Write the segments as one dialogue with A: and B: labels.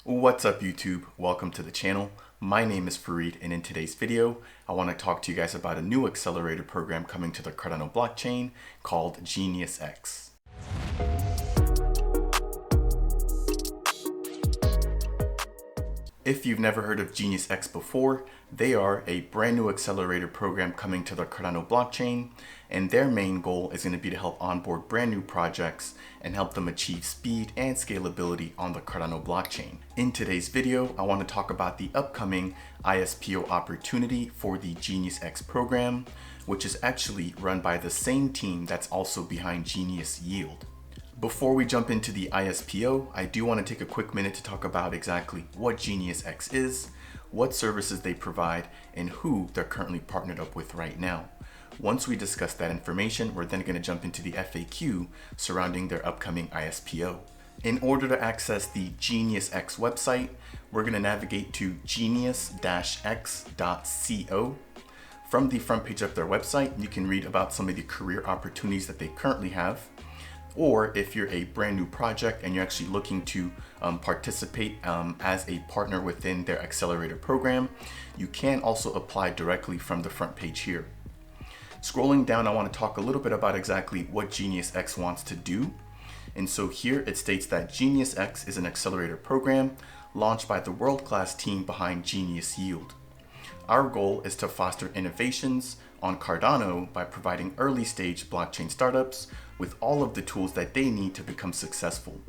A: What's up YouTube? Welcome to the channel. My name is Fareed, and in today's video, I want to talk to you guys about a new accelerator program coming to the Cardano blockchain called GeniusX. If you've never heard of GeniusX before, they are a brand new accelerator program coming to the Cardano blockchain, and their main goal is going to be to help onboard brand new projects and help them achieve speed and scalability on the Cardano blockchain. In today's video, I want to talk about the upcoming ISPO opportunity for the GeniusX program, which is actually run by the same team that's also behind Genius Yield. Before we jump into the ISPO, I do want to take a quick minute to talk about exactly what GeniusX is, what services they provide, and who they're currently partnered up with right now. Once we discuss that information, we're then going to jump into the FAQ surrounding their upcoming ISPO. In order to access the GeniusX website, we're going to navigate to genius-x.co. From the front page of their website, you can read about some of the career opportunities that they currently have. Or if you're a brand new project and you're actually looking to participate as a partner within their accelerator program, you can also apply directly from the front page here. Scrolling down, I want to talk a little bit about exactly what GeniusX wants to do. And so here it states that GeniusX is an accelerator program launched by the world-class team behind Genius Yield. Our goal is to foster innovations on Cardano by providing early-stage blockchain startups with all of the tools that they need to become successful,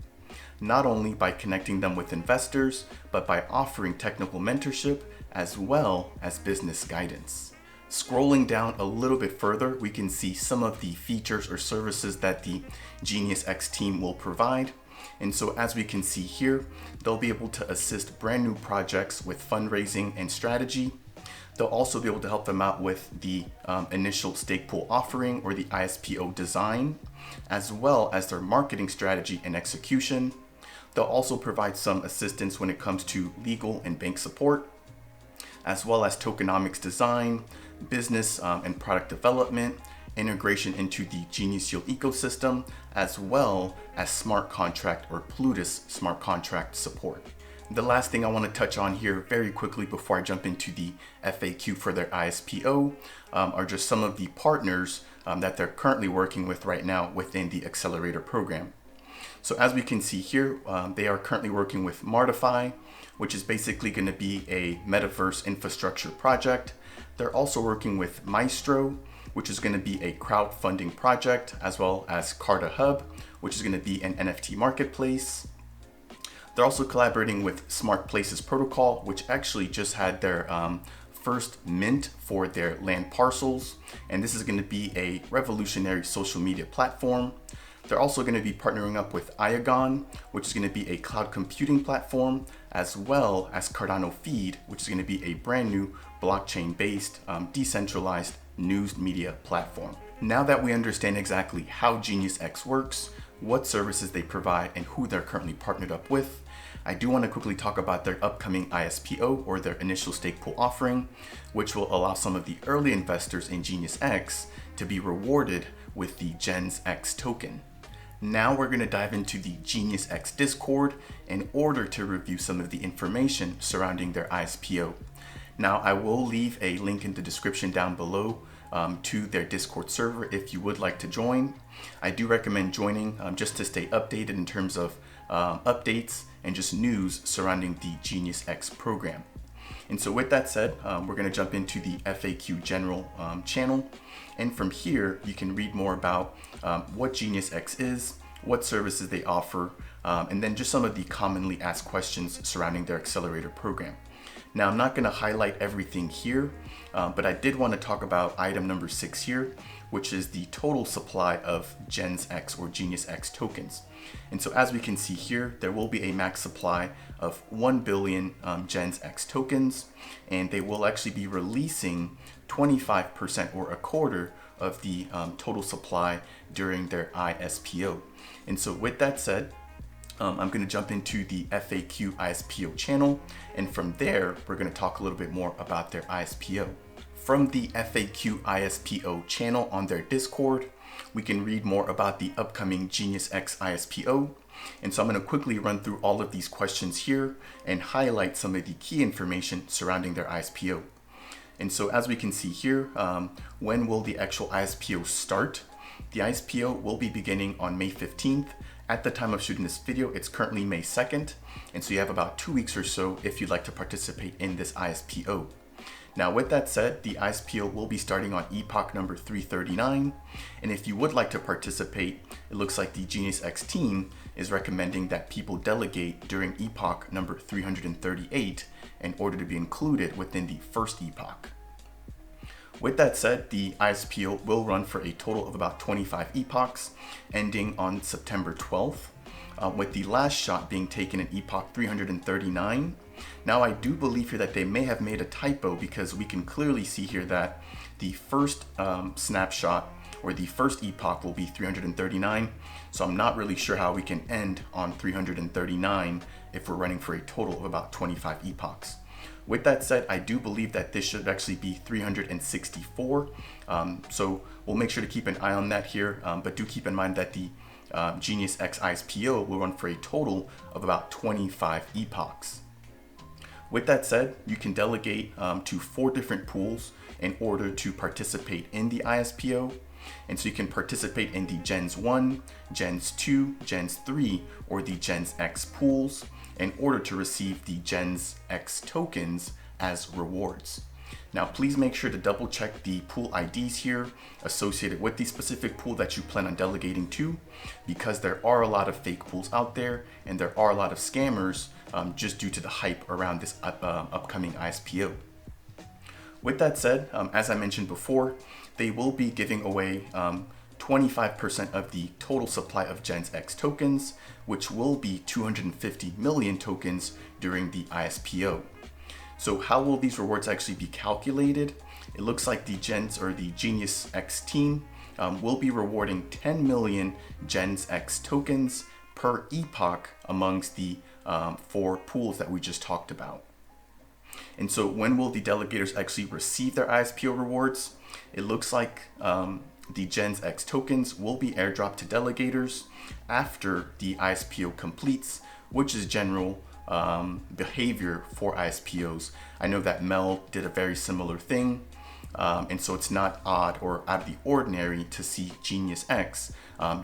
A: not only by connecting them with investors, but by offering technical mentorship as well as business guidance. Scrolling down a little bit further, we can see some of the features or services that the GeniusX team will provide. And so as we can see here, they'll be able to assist brand new projects with fundraising and strategy. They'll also be able to help them out with the initial stake pool offering or the ISPO design, as well as their marketing strategy and execution. They'll also provide some assistance when it comes to legal and bank support, as well as tokenomics design, business and product development, integration into the Genius Yield ecosystem, as well as smart contract or Plutus smart contract support. The last thing I want to touch on here very quickly before I jump into the FAQ for their ISPO are just some of the partners that they're currently working with right now within the accelerator program. So as we can see here, they are currently working with Martify, which is basically going to be a metaverse infrastructure project. They're also working with Maestro, which is going to be a crowdfunding project, as well as Carta Hub, which is going to be an NFT marketplace. They're also collaborating with Smart Places Protocol, which actually just had their first mint for their land parcels. And this is going to be a revolutionary social media platform. They're also going to be partnering up with Iagon, which is going to be a cloud computing platform, as well as Cardano Feed, which is going to be a brand new blockchain-based, decentralized news media platform. Now that we understand exactly how GeniusX works, what services they provide, and who they're currently partnered up with, I do want to quickly talk about their upcoming ISPO or their initial stake pool offering, which will allow some of the early investors in GeniusX to be rewarded with the GeniusX token. Now we're going to dive into the GeniusX Discord in order to review some of the information surrounding their ISPO. Now I will leave a link in the description down below to their Discord server if you would like to join. I do recommend joining just to stay updated in terms of updates and just news surrounding the GeniusX program. And so with that said, we're going to jump into the FAQ general channel. And from here, you can read more about what GeniusX is, what services they offer, and then just some of the commonly asked questions surrounding their accelerator program. Now, I'm not going to highlight everything here, but I did want to talk about item number 6 here, which is the total supply of GeniusX or GeniusX tokens. And so as we can see here, there will be a max supply of 1 billion GeniusX tokens, and they will actually be releasing 25% or a quarter of the total supply during their ISPO. And so with that said, I'm going to jump into the FAQ ISPO channel, and from there, we're going to talk a little bit more about their ISPO. From the FAQ ISPO channel on their Discord, we can read more about the upcoming GeniusX ISPO, And so I'm going to quickly run through all of these questions here and highlight some of the key information surrounding their ISPO. And so as we can see here, when will the actual ISPO start? The ISPO will be beginning on May 15th. At the time of shooting this video, it's currently May 2nd. And so you have about 2 weeks or so if you'd like to participate in this ISPO. Now, with that said, the ISPO will be starting on epoch number 339. And if you would like to participate, it looks like the GeniusX team is recommending that people delegate during epoch number 338 in order to be included within the first epoch. With that said, the ISPO will run for a total of about 25 epochs, ending on September 12th, with the last shot being taken in epoch 339. Now, I do believe here that they may have made a typo, because we can clearly see here that the first snapshot or the first epoch will be 339. So I'm not really sure how we can end on 339 if we're running for a total of about 25 epochs. With that said, I do believe that this should actually be 364. So we'll make sure to keep an eye on that here, but do keep in mind that the GeniusX ISPO will run for a total of about 25 epochs. With that said, you can delegate to 4 different pools in order to participate in the ISPO. And so you can participate in the Gens 1, Gens 2, Gens 3, or the GeniusX pools in order to receive the GeniusX tokens as rewards. Now, please make sure to double check the pool IDs here associated with the specific pool that you plan on delegating to, because there are a lot of fake pools out there and there are a lot of scammers just due to the hype around this upcoming ISPO. With that said, as I mentioned before, they will be giving away 25% of the total supply of GeniusX tokens, which will be 250 million tokens during the ISPO. So how will these rewards actually be calculated? It looks like the GeniusX team will be rewarding 10 million GeniusX tokens per epoch amongst the 4 pools that we just talked about. And so when will the delegators actually receive their ISPO rewards? It looks like the GeniusX tokens will be airdropped to delegators after the ISPO completes, which is general behavior for ISPOs. I know that Mel did a very similar thing, and so it's not odd or out of the ordinary to see GeniusX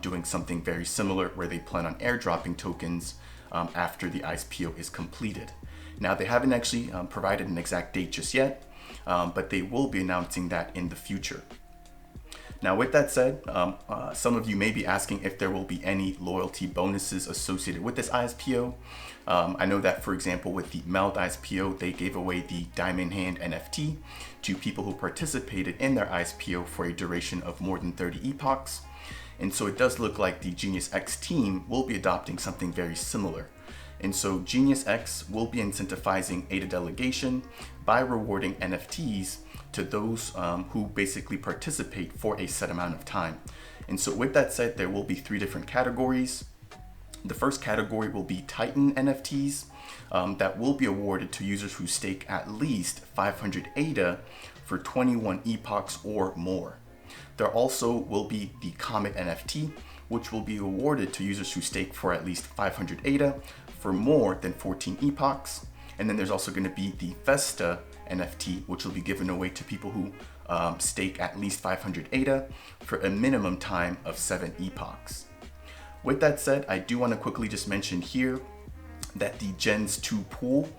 A: doing something very similar, where they plan on airdropping tokens after the ISPO is completed. Now, they haven't actually provided an exact date just yet, but they will be announcing that in the future. Now, with that said, some of you may be asking if there will be any loyalty bonuses associated with this ISPO. I know that, for example, with the Meld ISPO, they gave away the Diamond Hand NFT to people who participated in their ISPO for a duration of more than 30 epochs. And so it does look like the GeniusX team will be adopting something very similar. And so GeniusX will be incentivizing ADA delegation by rewarding NFTs to those who basically participate for a set amount of time. And so with that said, there will be 3 different categories. The first category will be Titan NFTs that will be awarded to users who stake at least 500 ADA for 21 epochs or more. There also will be the Comet NFT, which will be awarded to users who stake for at least 500 ADA for more than 14 epochs. And then there's also going to be the Vesta NFT, which will be given away to people who stake at least 500 ADA for a minimum time of 7 epochs. With that said, I do want to quickly just mention here that the Gens 2 pool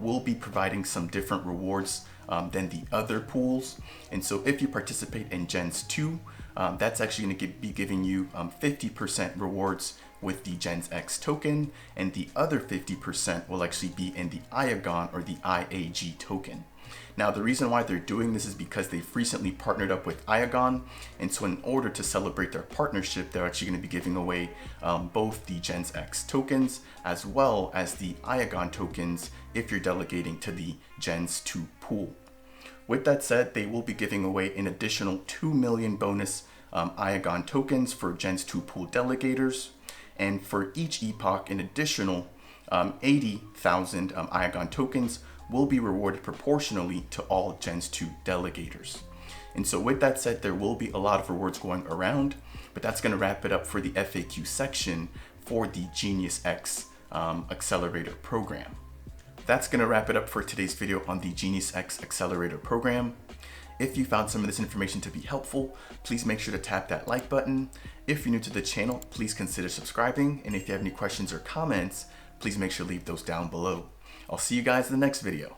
A: will be providing some different rewards than the other pools. And so if you participate in Gens 2, that's actually going to be giving you 50% rewards with the GeniusX token, and the other 50% will actually be in the IAGON or the IAG token. Now, the reason why they're doing this is because they've recently partnered up with IAGON, and so in order to celebrate their partnership, they're actually going to be giving away both the GeniusX tokens as well as the IAGON tokens if you're delegating to the Gens 2 pool. With that said, they will be giving away an additional 2 million bonus IAGON tokens for Gens 2 pool delegators, and for each epoch, an additional 80,000 IAGON tokens will be rewarded proportionally to all Gens 2 delegators. And so with that said, there will be a lot of rewards going around, but that's going to wrap it up for the FAQ section for the GeniusX Accelerator program. That's going to wrap it up for today's video on the GeniusX Accelerator program. If you found some of this information to be helpful, please make sure to tap that like button. If you're new to the channel, please consider subscribing. And if you have any questions or comments, please make sure to leave those down below. I'll see you guys in the next video.